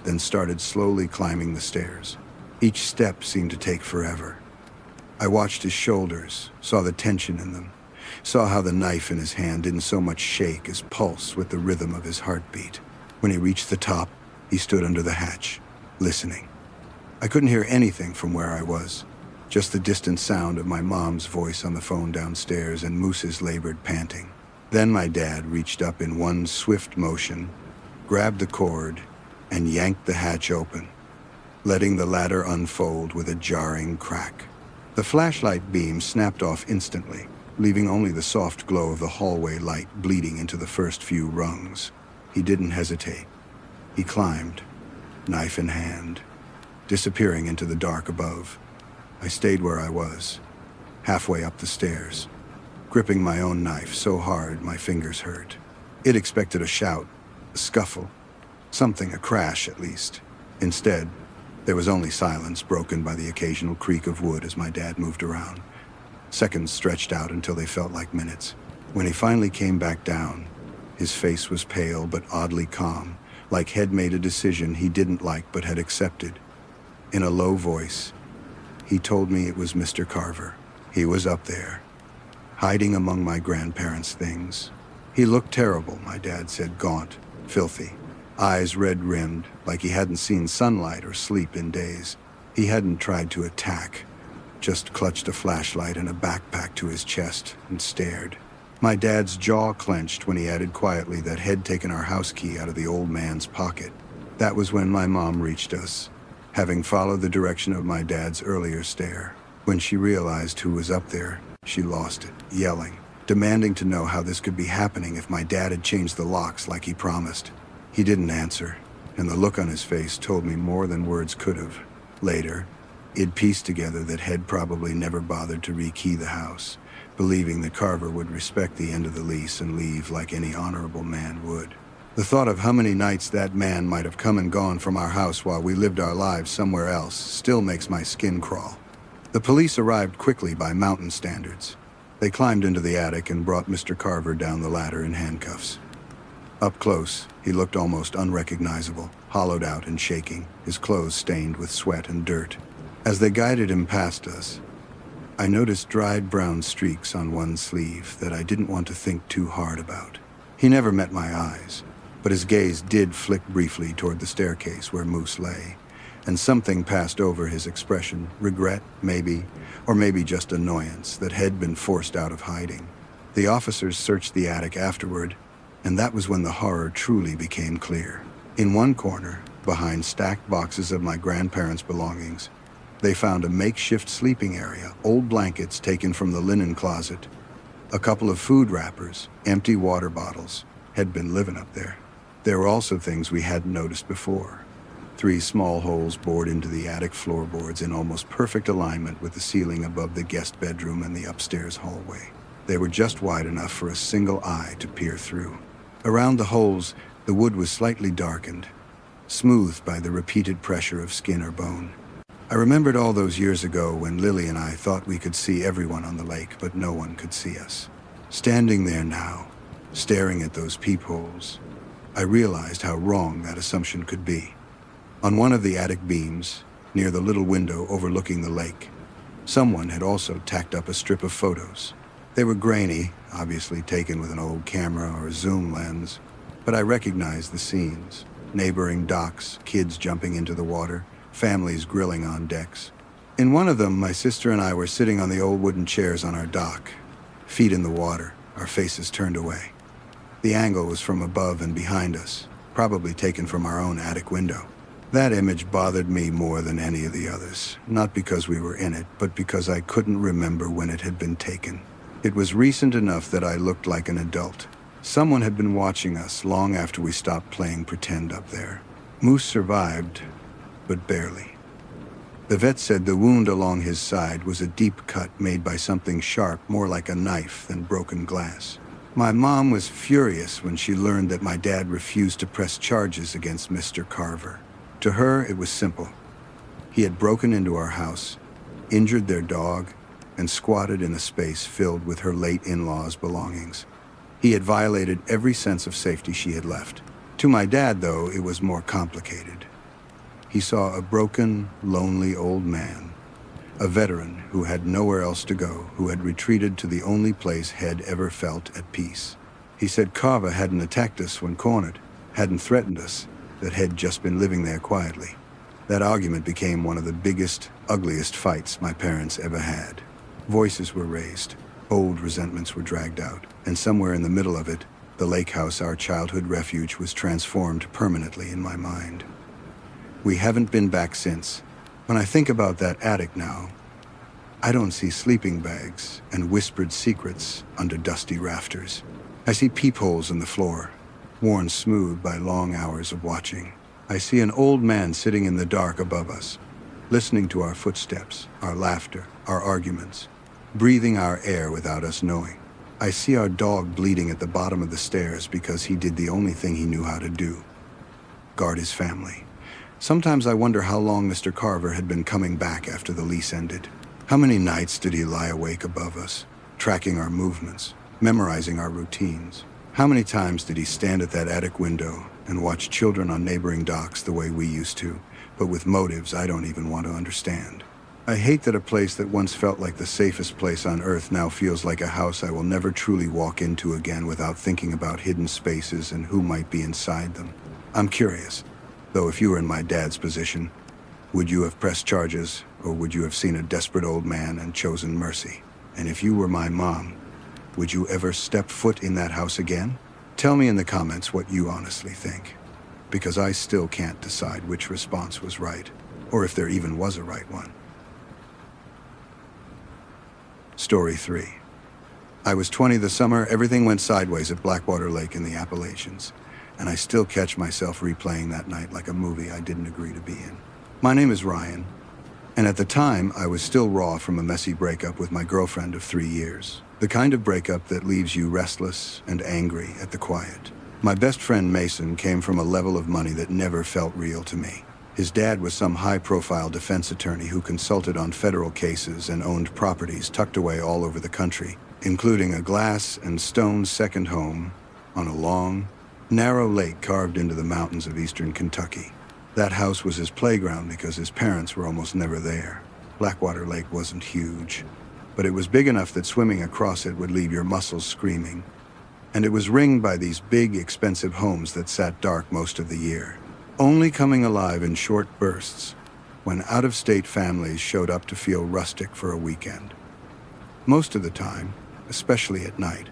then started slowly climbing the stairs. Each step seemed to take forever. I watched his shoulders, saw the tension in them, saw how the knife in his hand didn't so much shake as pulse with the rhythm of his heartbeat. When he reached the top, he stood under the hatch, listening. I couldn't hear anything from where I was, just the distant sound of my mom's voice on the phone downstairs and Moose's labored panting. Then my dad reached up in one swift motion, grabbed the cord, and yanked the hatch open, letting the ladder unfold with a jarring crack. The flashlight beam snapped off instantly, leaving only the soft glow of the hallway light bleeding into the first few rungs. He didn't hesitate. He climbed, knife in hand, disappearing into the dark above. I stayed where I was, halfway up the stairs, gripping my own knife so hard my fingers hurt. It expected a shout, a scuffle, something, a crash at least. Instead, there was only silence, broken by the occasional creak of wood as my dad moved around. Seconds stretched out until they felt like minutes. When he finally came back down, his face was pale but oddly calm, like he'd made a decision he didn't like but had accepted. In a low voice, he told me it was Mr. Carver. He was up there, hiding among my grandparents' things. He looked terrible, my dad said, gaunt, filthy, eyes red-rimmed, like he hadn't seen sunlight or sleep in days. He hadn't tried to attack, just clutched a flashlight and a backpack to his chest and stared. My dad's jaw clenched when he added quietly that He'd taken our house key out of the old man's pocket. That was when my mom reached us, having followed the direction of my dad's earlier stare. When she realized who was up there, she lost it, yelling, demanding to know how this could be happening if my dad had changed the locks like he promised. He didn't answer, and the look on his face told me more than words could have. Later, it pieced together that He'd probably never bothered to rekey the house, believing that Carver would respect the end of the lease and leave like any honorable man would. The thought of how many nights that man might have come and gone from our house while we lived our lives somewhere else still makes my skin crawl. The police arrived quickly by mountain standards. They climbed into the attic and brought Mr. Carver down the ladder in handcuffs. Up close, he looked almost unrecognizable, hollowed out and shaking, his clothes stained with sweat and dirt. As they guided him past us, I noticed dried brown streaks on one sleeve that I didn't want to think too hard about. He never met my eyes, but his gaze did flick briefly toward the staircase where Moose lay, and something passed over his expression, regret, maybe, or maybe just annoyance that had been forced out of hiding. The officers searched the attic afterward, and that was when the horror truly became clear. In one corner, behind stacked boxes of my grandparents' belongings, they found a makeshift sleeping area, old blankets taken from the linen closet. A couple of food wrappers, empty water bottles, had been living up there. There were also things we hadn't noticed before. 3 small holes bored into the attic floorboards in almost perfect alignment with the ceiling above the guest bedroom and the upstairs hallway. They were just wide enough for a single eye to peer through. Around the holes, the wood was slightly darkened, smoothed by the repeated pressure of skin or bone. I remembered all those years ago when Lily and I thought we could see everyone on the lake, but no one could see us. Standing there now, staring at those peepholes, I realized how wrong that assumption could be. On one of the attic beams, near the little window overlooking the lake, someone had also tacked up a strip of photos. They were grainy, obviously taken with an old camera or a zoom lens, but I recognized the scenes. Neighboring docks, kids jumping into the water, families grilling on decks. In one of them, my sister and I were sitting on the old wooden chairs on our dock, feet in the water, our faces turned away. The angle was from above and behind us, probably taken from our own attic window. That image bothered me more than any of the others, not because we were in it, but because I couldn't remember when it had been taken. It was recent enough that I looked like an adult. Someone had been watching us long after we stopped playing pretend up there. Moose survived, but barely. The vet said the wound along his side was a deep cut made by something sharp, more like a knife than broken glass. My mom was furious when she learned that my dad refused to press charges against Mr. Carver. To her, it was simple. He had broken into our house, injured their dog, and squatted in a space filled with her late in-laws' belongings. He had violated every sense of safety she had left. To my dad, though, it was more complicated. He saw a broken, lonely old man, a veteran who had nowhere else to go, who had retreated to the only place Head ever felt at peace. He said Carver hadn't attacked us when cornered, hadn't threatened us, that Head just been living there quietly. That argument became one of the biggest, ugliest fights my parents ever had. Voices were raised, old resentments were dragged out, and somewhere in the middle of it, the lake house, our childhood refuge, was transformed permanently in my mind. We haven't been back since. When I think about that attic now, I don't see sleeping bags and whispered secrets under dusty rafters. I see peepholes in the floor, worn smooth by long hours of watching. I see an old man sitting in the dark above us, listening to our footsteps, our laughter, our arguments, breathing our air without us knowing. I see our dog bleeding at the bottom of the stairs because he did the only thing he knew how to do: guard his family. Sometimes I wonder how long Mr. Carver had been coming back after the lease ended. How many nights did he lie awake above us, tracking our movements, memorizing our routines? How many times did he stand at that attic window and watch children on neighboring docks the way we used to, but with motives I don't even want to understand? I hate that a place that once felt like the safest place on earth now feels like a house I will never truly walk into again without thinking about hidden spaces and who might be inside them. I'm curious, though, if you were in my dad's position, would you have pressed charges, or would you have seen a desperate old man and chosen mercy? And if you were my mom, would you ever step foot in that house again? Tell me in the comments what you honestly think, because I still can't decide which response was right, or if there even was a right one. Story 3. I was 20 the summer everything went sideways at Blackwater Lake in the Appalachians, and I still catch myself replaying that night like a movie I didn't agree to be in. My name is Ryan. And at the time, I was still raw from a messy breakup with my girlfriend of 3 years. The kind of breakup that leaves you restless and angry at the quiet. My best friend Mason came from a level of money that never felt real to me. His dad was some high-profile defense attorney who consulted on federal cases and owned properties tucked away all over the country, including a glass and stone second home on a long, narrow lake carved into the mountains of eastern Kentucky. That house was his playground because his parents were almost never there. Blackwater Lake wasn't huge, but it was big enough that swimming across it would leave your muscles screaming. And it was ringed by these big, expensive homes that sat dark most of the year, only coming alive in short bursts when out-of-state families showed up to feel rustic for a weekend. Most of the time, especially at night,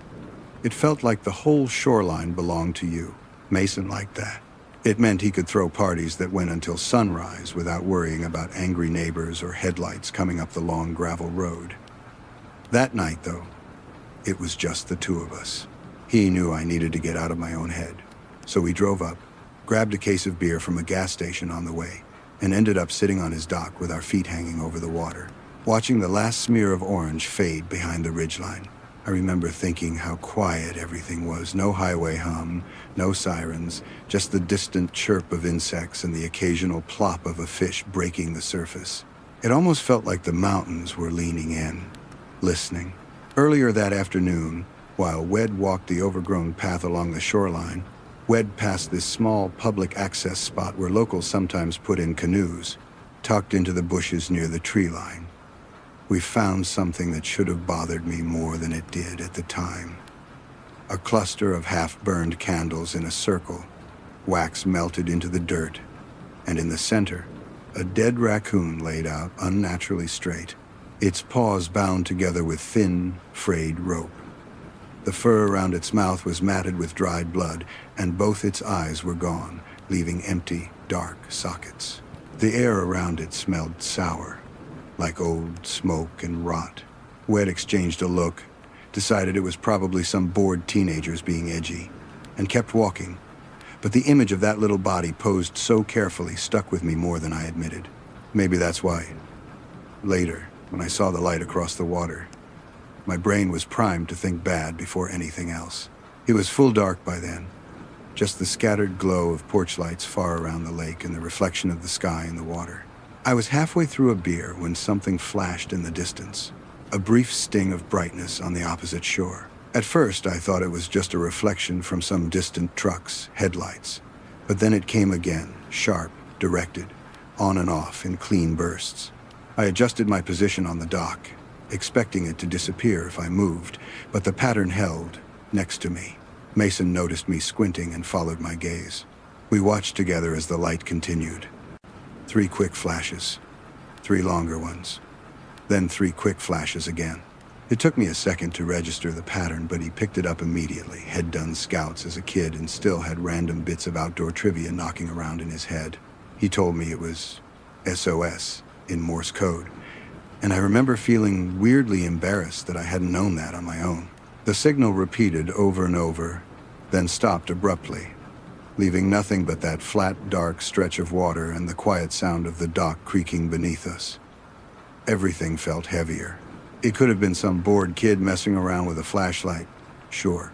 it felt like the whole shoreline belonged to you. Mason liked that. It meant he could throw parties that went until sunrise without worrying about angry neighbors or headlights coming up the long gravel road. That night, though, it was just the two of us. He knew I needed to get out of my own head, so we drove up, grabbed a case of beer from a gas station on the way, and ended up sitting on his dock with our feet hanging over the water, watching the last smear of orange fade behind the ridgeline. I remember thinking how quiet everything was. No highway hum, no sirens, just the distant chirp of insects and the occasional plop of a fish breaking the surface. It almost felt like the mountains were leaning in, listening. Earlier that afternoon, while Wed walked the overgrown path along the shoreline, Wed passed this small public access spot where locals sometimes put in canoes, tucked into the bushes near the tree line. We found something that should have bothered me more than it did at the time. A cluster of half-burned candles in a circle, wax melted into the dirt, and in the center, a dead raccoon laid out unnaturally straight, its paws bound together with thin, frayed rope. The fur around its mouth was matted with dried blood, and both its eyes were gone, leaving empty, dark sockets. The air around it smelled sour, like old smoke and rot. Wed exchanged a look, decided it was probably some bored teenagers being edgy, and kept walking. But the image of that little body posed so carefully stuck with me more than I admitted. Maybe that's why. Later, when I saw the light across the water, my brain was primed to think bad before anything else. It was full dark by then, just the scattered glow of porch lights far around the lake and the reflection of the sky in the water. I was halfway through a beer when something flashed in the distance, a brief sting of brightness on the opposite shore. At first, I thought it was just a reflection from some distant truck's headlights, but then it came again, sharp, directed, on and off in clean bursts. I adjusted my position on the dock, expecting it to disappear if I moved, but the pattern held, next to me. Mason noticed me squinting and followed my gaze. We watched together as the light continued. 3 quick flashes, 3 longer ones, then 3 quick flashes again. It took me a second to register the pattern, but he picked it up immediately. Had done scouts as a kid and still had random bits of outdoor trivia knocking around in his head. He told me it was SOS in Morse code, and I remember feeling weirdly embarrassed that I hadn't known that on my own. The signal repeated over and over, then stopped abruptly, leaving nothing but that flat, dark stretch of water and the quiet sound of the dock creaking beneath us. Everything felt heavier. It could have been some bored kid messing around with a flashlight, sure,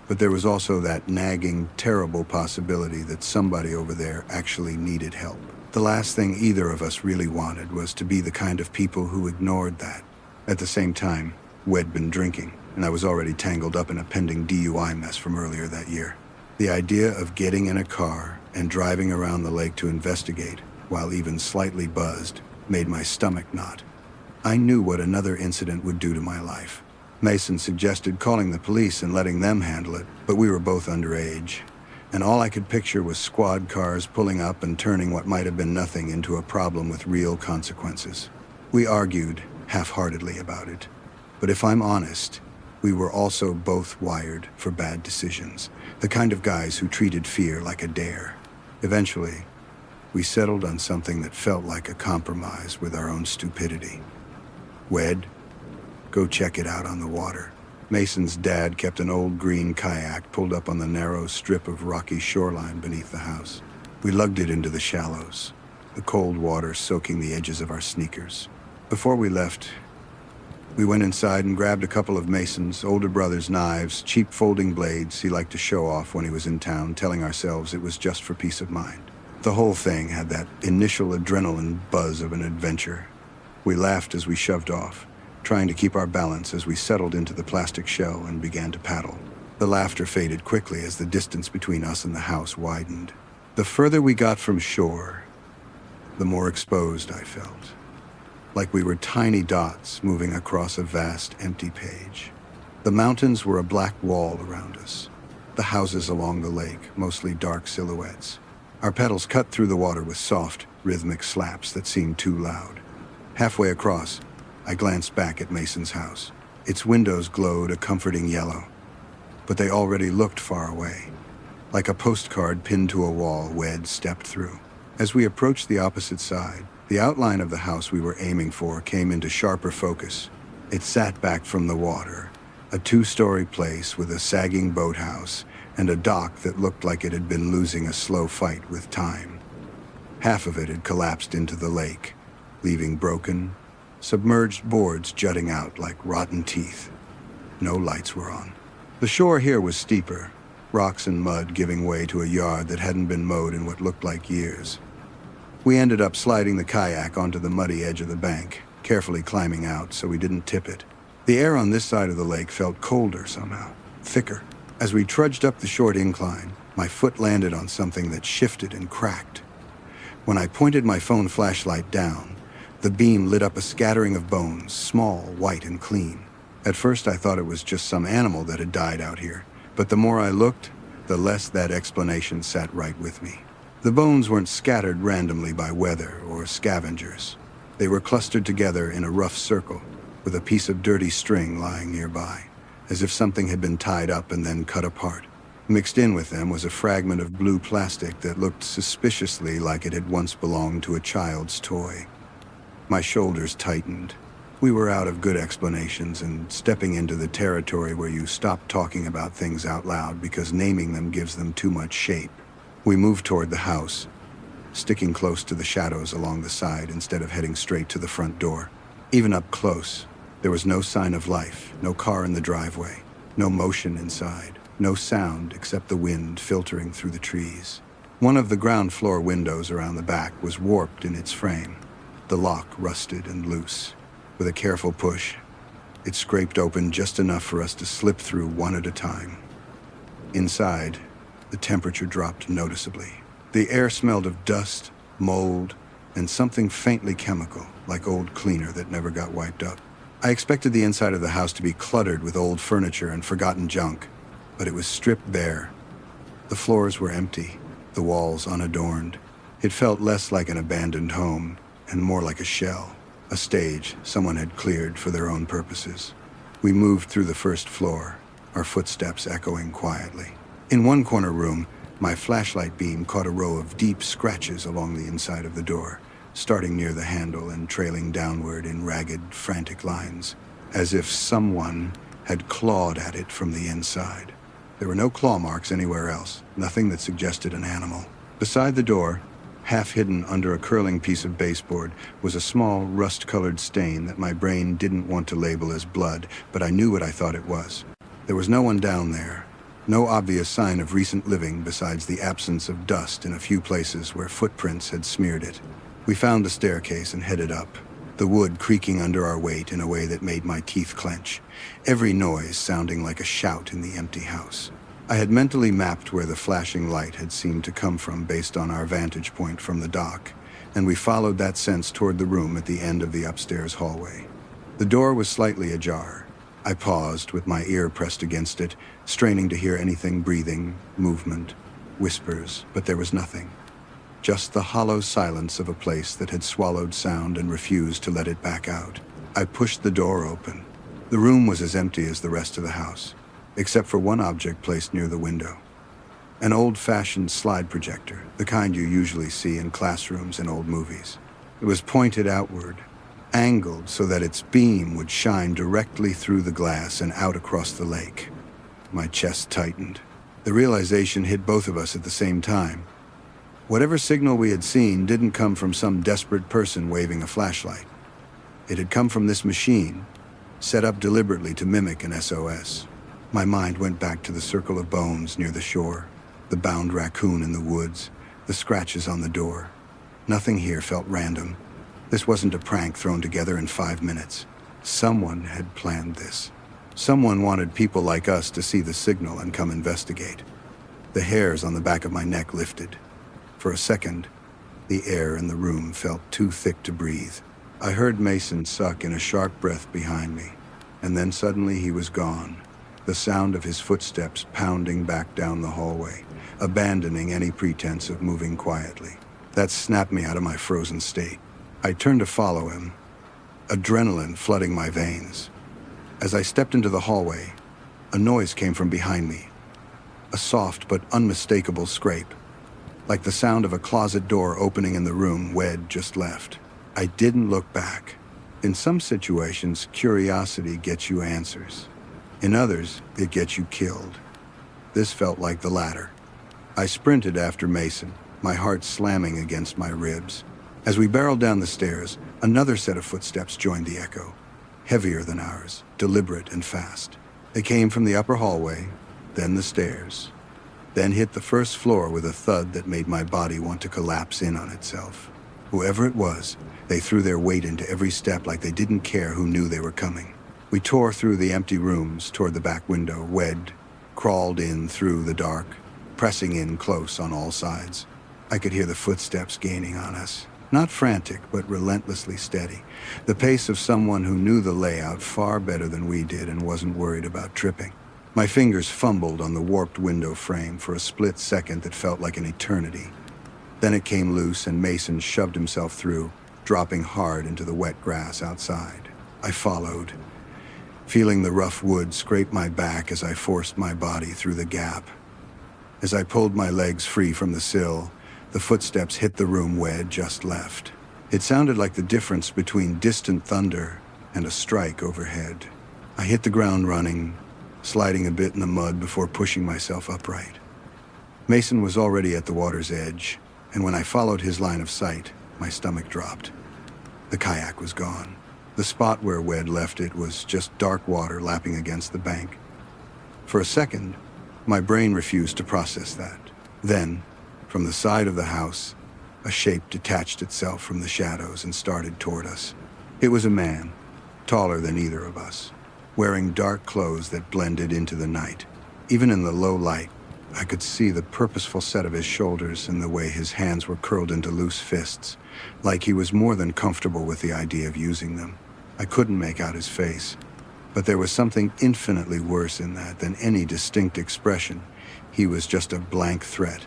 but there was also that nagging, terrible possibility that somebody over there actually needed help. The last thing either of us really wanted was to be the kind of people who ignored that. At the same time, Wed'd been drinking, and I was already tangled up in a pending DUI mess from earlier that year. The idea of getting in a car and driving around the lake to investigate, while even slightly buzzed, made my stomach knot. I knew what another incident would do to my life. Mason suggested calling the police and letting them handle it, but we were both underage, and all I could picture was squad cars pulling up and turning what might have been nothing into a problem with real consequences. We argued half-heartedly about it, but if I'm honest, we were also both wired for bad decisions, the kind of guys who treated fear like a dare. Eventually, we settled on something that felt like a compromise with our own stupidity. Wed, go check it out on the water. Mason's dad kept an old green kayak pulled up on the narrow strip of rocky shoreline beneath the house. We lugged it into the shallows, the cold water soaking the edges of our sneakers. Before we left, we went inside and grabbed a couple of Mason's older brother's knives, cheap folding blades he liked to show off when he was in town, telling ourselves it was just for peace of mind. The whole thing had that initial adrenaline buzz of an adventure. We laughed as we shoved off, trying to keep our balance as we settled into the plastic shell and began to paddle. The laughter faded quickly as the distance between us and the house widened. The further we got from shore, the more exposed I felt, like we were tiny dots moving across a vast, empty page. The mountains were a black wall around us, the houses along the lake, mostly dark silhouettes. Our pedals cut through the water with soft, rhythmic slaps that seemed too loud. Halfway across, I glanced back at Mason's house. Its windows glowed a comforting yellow, but they already looked far away, like a postcard pinned to a wall Wed stepped through. As we approached the opposite side, the outline of the house we were aiming for came into sharper focus. It sat back from the water, a two-story place with a sagging boathouse and a dock that looked like it had been losing a slow fight with time. Half of it had collapsed into the lake, leaving broken, submerged boards jutting out like rotten teeth. No lights were on. The shore here was steeper, rocks and mud giving way to a yard that hadn't been mowed in what looked like years. We ended up sliding the kayak onto the muddy edge of the bank, carefully climbing out so we didn't tip it. The air on this side of the lake felt colder somehow, thicker. As we trudged up the short incline, my foot landed on something that shifted and cracked. When I pointed my phone flashlight down, the beam lit up a scattering of bones, small, white, and clean. At first I thought it was just some animal that had died out here, but the more I looked, the less that explanation sat right with me. The bones weren't scattered randomly by weather or scavengers. They were clustered together in a rough circle, with a piece of dirty string lying nearby, as if something had been tied up and then cut apart. Mixed in with them was a fragment of blue plastic that looked suspiciously like it had once belonged to a child's toy. My shoulders tightened. We were out of good explanations and stepping into the territory where you stop talking about things out loud because naming them gives them too much shape. We moved toward the house, sticking close to the shadows along the side instead of heading straight to the front door. Even up close, there was no sign of life, no car in the driveway, no motion inside, no sound except the wind filtering through the trees. One of the ground floor windows around the back was warped in its frame, the lock rusted and loose. With a careful push, it scraped open just enough for us to slip through one at a time. Inside, the temperature dropped noticeably. The air smelled of dust, mold, and something faintly chemical, like old cleaner that never got wiped up. I expected the inside of the house to be cluttered with old furniture and forgotten junk, but it was stripped bare. The floors were empty, the walls unadorned. It felt less like an abandoned home and more like a shell, a stage someone had cleared for their own purposes. We moved through the first floor, our footsteps echoing quietly. In one corner room, my flashlight beam caught a row of deep scratches along the inside of the door, starting near the handle and trailing downward in ragged, frantic lines, as if someone had clawed at it from the inside. There were no claw marks anywhere else, nothing that suggested an animal. Beside the door, half hidden under a curling piece of baseboard, was a small, rust-colored stain that my brain didn't want to label as blood, but I knew what I thought it was. There was no one down there. No obvious sign of recent living besides the absence of dust in a few places where footprints had smeared it. We found the staircase and headed up, the wood creaking under our weight in a way that made my teeth clench, every noise sounding like a shout in the empty house. I had mentally mapped where the flashing light had seemed to come from based on our vantage point from the dock, and we followed that sense toward the room at the end of the upstairs hallway. The door was slightly ajar. I paused with my ear pressed against it, straining to hear anything breathing, movement, whispers, but there was nothing. Just the hollow silence of a place that had swallowed sound and refused to let it back out. I pushed the door open. The room was as empty as the rest of the house, except for one object placed near the window. An old-fashioned slide projector, the kind you usually see in classrooms in old movies. It was pointed outward, angled so that its beam would shine directly through the glass and out across the lake. My chest tightened. The realization hit both of us at the same time. Whatever signal we had seen didn't come from some desperate person waving a flashlight. It had come from this machine, set up deliberately to mimic an SOS. My mind went back to the circle of bones near the shore, the bound raccoon in the woods, the scratches on the door. Nothing here felt random. This wasn't a prank thrown together in 5 minutes. Someone had planned this. Someone wanted people like us to see the signal and come investigate. The hairs on the back of my neck lifted. For a second, the air in the room felt too thick to breathe. I heard Mason suck in a sharp breath behind me, and then suddenly he was gone. The sound of his footsteps pounding back down the hallway, abandoning any pretense of moving quietly. That snapped me out of my frozen state. I turned to follow him, adrenaline flooding my veins. As I stepped into the hallway, a noise came from behind me. A soft but unmistakable scrape, like the sound of a closet door opening in the room Wed just left. I didn't look back. In some situations, curiosity gets you answers. In others, it gets you killed. This felt like the latter. I sprinted after Mason, my heart slamming against my ribs. As we barreled down the stairs, another set of footsteps joined the echo, heavier than ours, deliberate and fast. They came from the upper hallway, then the stairs, then hit the first floor with a thud that made my body want to collapse in on itself. Whoever it was, they threw their weight into every step like they didn't care who knew they were coming. We tore through the empty rooms toward the back window. Wed crawled in through the dark, pressing in close on all sides. I could hear the footsteps gaining on us. Not frantic, but relentlessly steady. The pace of someone who knew the layout far better than we did and wasn't worried about tripping. My fingers fumbled on the warped window frame for a split second that felt like an eternity. Then it came loose and Mason shoved himself through, dropping hard into the wet grass outside. I followed, feeling the rough wood scrape my back as I forced my body through the gap. As I pulled my legs free from the sill, the footsteps hit the room Wed just left. It sounded like the difference between distant thunder and a strike overhead. I hit the ground running, sliding a bit in the mud before pushing myself upright. Mason was already at the water's edge, and when I followed his line of sight, my stomach dropped. The kayak was gone. The spot where Wed left it was just dark water lapping against the bank. For a second, my brain refused to process that. Then, from the side of the house, a shape detached itself from the shadows and started toward us. It was a man, taller than either of us, wearing dark clothes that blended into the night. Even in the low light, I could see the purposeful set of his shoulders and the way his hands were curled into loose fists, like he was more than comfortable with the idea of using them. I couldn't make out his face, but there was something infinitely worse in that than any distinct expression. He was just a blank threat,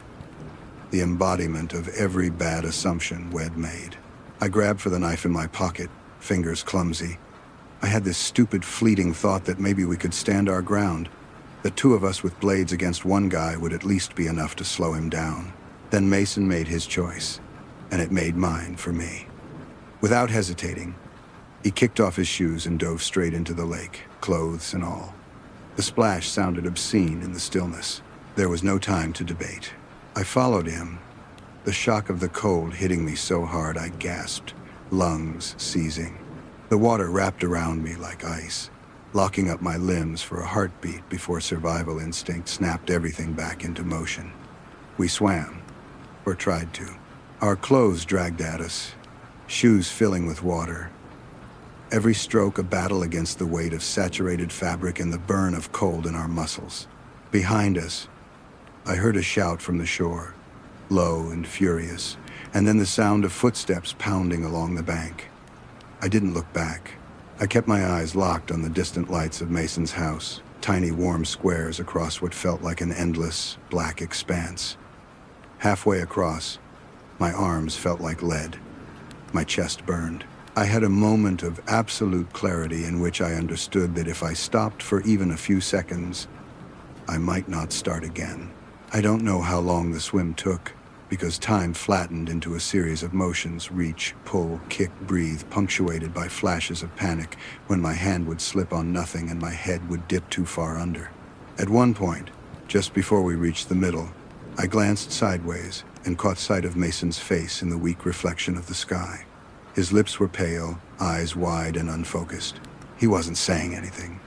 the embodiment of every bad assumption Wed made. I grabbed for the knife in my pocket, fingers clumsy. I had this stupid, fleeting thought that maybe we could stand our ground, that two of us with blades against one guy would at least be enough to slow him down. Then Mason made his choice, and it made mine for me. Without hesitating, he kicked off his shoes and dove straight into the lake, clothes and all. The splash sounded obscene in the stillness. There was no time to debate. I followed him, the shock of the cold hitting me so hard I gasped, lungs seizing. The water wrapped around me like ice, locking up my limbs for a heartbeat before survival instinct snapped everything back into motion. We swam, or tried to. Our clothes dragged at us, shoes filling with water. Every stroke a battle against the weight of saturated fabric and the burn of cold in our muscles. Behind us, I heard a shout from the shore, low and furious, and then the sound of footsteps pounding along the bank. I didn't look back. I kept my eyes locked on the distant lights of Mason's house, tiny warm squares across what felt like an endless, black expanse. Halfway across, my arms felt like lead. My chest burned. I had a moment of absolute clarity in which I understood that if I stopped for even a few seconds, I might not start again. I don't know how long the swim took, because time flattened into a series of motions: reach, pull, kick, breathe, punctuated by flashes of panic when my hand would slip on nothing and my head would dip too far under. At one point, just before we reached the middle, I glanced sideways, and caught sight of Mason's face in the weak reflection of the sky. His lips were pale, eyes wide and unfocused. He wasn't saying anything,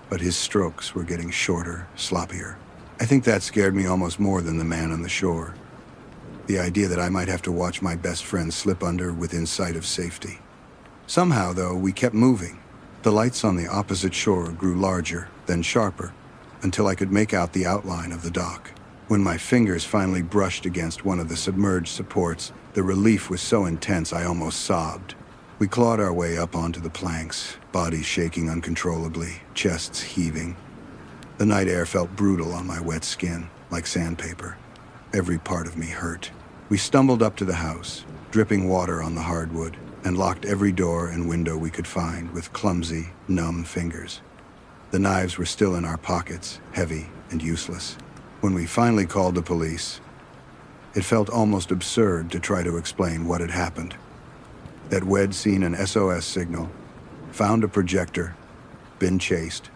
but his strokes were getting shorter, sloppier. I think that scared me almost more than the man on the shore. The idea that I might have to watch my best friend slip under within sight of safety. Somehow, though, we kept moving. The lights on the opposite shore grew larger, then sharper, until I could make out the outline of the dock. When my fingers finally brushed against one of the submerged supports, the relief was so intense I almost sobbed. We clawed our way up onto the planks, bodies shaking uncontrollably, chests heaving. The night air felt brutal on my wet skin, like sandpaper. Every part of me hurt. We stumbled up to the house, dripping water on the hardwood, and locked every door and window we could find with clumsy, numb fingers. The knives were still in our pockets, heavy and useless. When we finally called the police, it felt almost absurd to try to explain what had happened. That we'd seen an SOS signal, found a projector, been chased,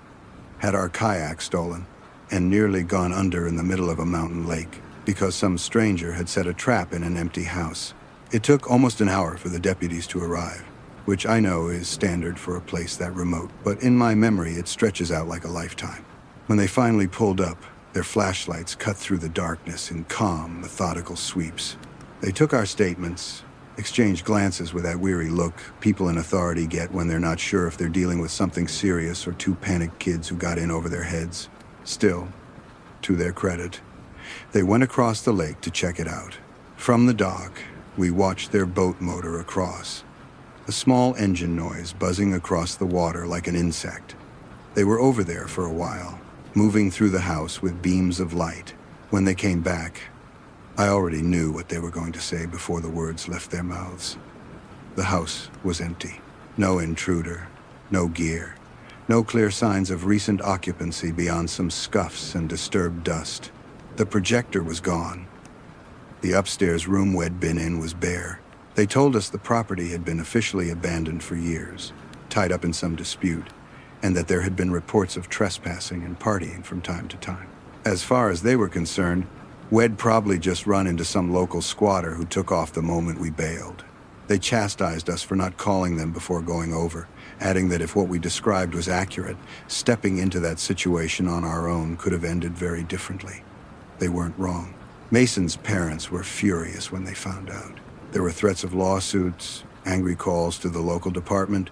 had our kayak stolen, and nearly gone under in the middle of a mountain lake because some stranger had set a trap in an empty house. It took almost an hour for the deputies to arrive, which I know is standard for a place that remote, but in my memory it stretches out like a lifetime. When they finally pulled up, their flashlights cut through the darkness in calm, methodical sweeps. They took our statements, exchanged glances with that weary look people in authority get when they're not sure if they're dealing with something serious or two panicked kids who got in over their heads. Still, to their credit, they went across the lake to check it out. From the dock, we watched their boat motor across, a small engine noise buzzing across the water like an insect. They were over there for a while, moving through the house with beams of light. When they came back, I already knew what they were going to say before the words left their mouths. The house was empty. No intruder, no gear, no clear signs of recent occupancy beyond some scuffs and disturbed dust. The projector was gone. The upstairs room we'd been in was bare. They told us the property had been officially abandoned for years, tied up in some dispute, and that there had been reports of trespassing and partying from time to time. As far as they were concerned, we'd probably just run into some local squatter who took off the moment we bailed. They chastised us for not calling them before going over, adding that if what we described was accurate, stepping into that situation on our own could have ended very differently. They weren't wrong. Mason's parents were furious when they found out. There were threats of lawsuits, angry calls to the local department,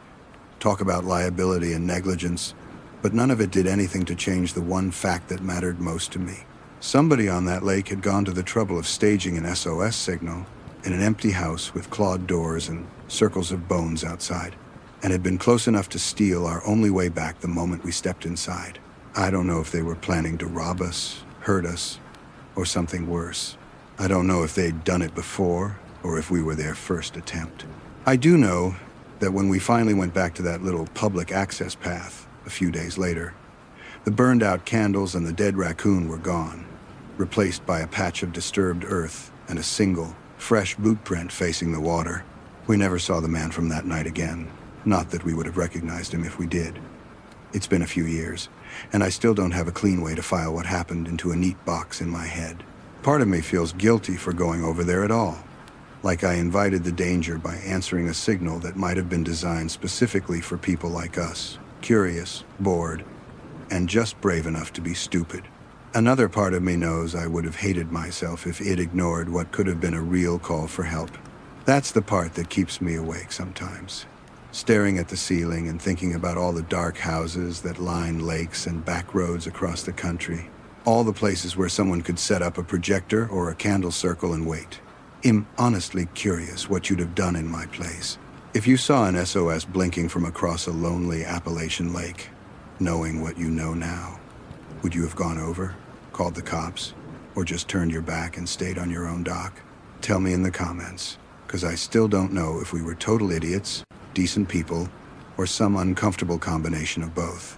talk about liability and negligence, but none of it did anything to change the one fact that mattered most to me. Somebody on that lake had gone to the trouble of staging an SOS signal in an empty house with clawed doors and circles of bones outside, and had been close enough to steal our only way back the moment we stepped inside. I don't know if they were planning to rob us, hurt us, or something worse. I don't know if they'd done it before, or if we were their first attempt. I do know that when we finally went back to that little public access path a few days later, the burned out candles and the dead raccoon were gone, replaced by a patch of disturbed earth and a single, fresh boot print facing the water. We never saw the man from that night again, not that we would have recognized him if we did. It's been a few years, and I still don't have a clean way to file what happened into a neat box in my head. Part of me feels guilty for going over there at all, like I invited the danger by answering a signal that might have been designed specifically for people like us, curious, bored, and just brave enough to be stupid. Another part of me knows I would have hated myself if it ignored what could have been a real call for help. That's the part that keeps me awake sometimes, staring at the ceiling and thinking about all the dark houses that line lakes and back roads across the country, all the places where someone could set up a projector or a candle circle and wait. I'm honestly curious what you'd have done in my place. If you saw an SOS blinking from across a lonely Appalachian lake, knowing what you know now, would you have gone over, called the cops, or just turned your back and stayed on your own dock? Tell me in the comments, because I still don't know if we were total idiots, decent people, or some uncomfortable combination of both.